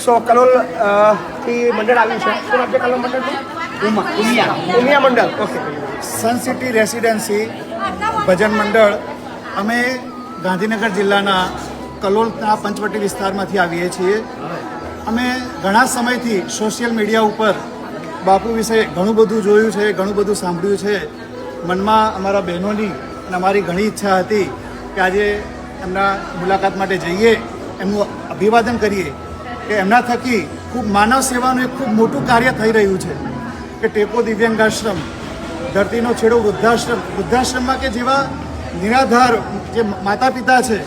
સો કલોલ થી મંડળ આવ્યું છે. શું નામ છે કલોલ મંડળનું? ઉમિયા મંડળ. ઓકે. સન સિટી રેસિડેન્સી ભજન મંડળ અમે ગાંધીનગર જિલ્લાના કલોલના પંચવટી વિસ્તારમાંથી આવીએ છીએ. અમે ઘણા સમયથી સોશિયલ મીડિયા ઉપર બાપુ વિશે ઘણું બધું જોયું છે, ઘણું બધું સાંભળ્યું છે. મનમાં અમારા બહેનોની અને અમારી ઘણી ઈચ્છા હતી કે આજે એમના મુલાકાત માટે જઈએ, એમનું અભિવાદન કરીએ કે એમના થકી ખૂબ માનવ સેવાનું એક ખૂબ મોટું કાર્ય થઈ રહ્યું છે કે ટેકો દિવ્યાંગાશ્રમ, ધરતીનો છેડો વૃદ્ધાશ્રમમાં કે જેવા નિરાધાર જે માતા પિતા છે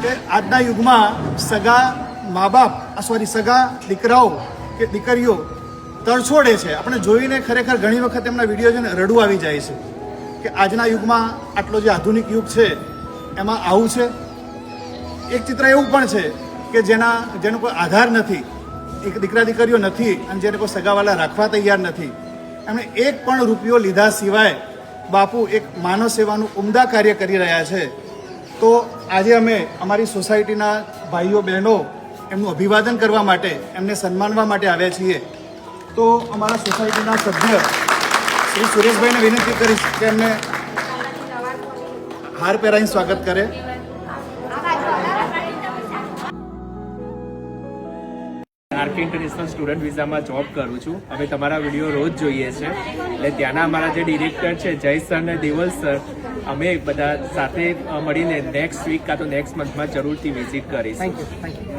કે આજના યુગમાં સગા મા બાપ સગા દીકરાઓ કે દીકરીઓ તરછોડે છે. આપણે જોઈને ખરેખર ઘણી વખત એમના વિડીયો જોઈને રડવું આવી જાય છે કે આજના યુગમાં આટલો જે આધુનિક યુગ છે એમાં આવું છે. એક ચિત્ર એવું પણ છે કે જેનો કોઈ આધાર નથી, એક દીકરા દીકરીઓ નથી અને જેને કોઈ સગાવાલા રાખવા તૈયાર નથી. એમણે એક પણ રૂપિયો લીધા સિવાય બાપુ એક માનવ સેવાનું ઉમદા કાર્ય કરી રહ્યા છે. તો આજે અમે અમારી સોસાયટીના ભાઈઓ બહેનો એમનું અભિવાદન કરવા માટે, એમને સન્માનવા માટે આવ્યા છીએ. તો અમારા સોસાયટીના સભ્ય શ્રી સુરેશભાઈને વિનંતી કરીશ કે એમને હાર પહેરાવીને સ્વાગત કરે. આરકે ઇન્ટરનેશનલ સ્ટુડન્ટ વિઝામાં જોબ કરું છું. અમે તમારા વિડીયો રોજ જોઈએ છે. એટલે ત્યાંના અમારા જે ડિરેક્ટર છે જય સર અને દેવલ સર, અમે બધા સાથે મળીને નેક્સ્ટ વીક કાં તો નેક્સ્ટ મંથમાં જરૂરથી વિઝિટ કરીશું. Thank you.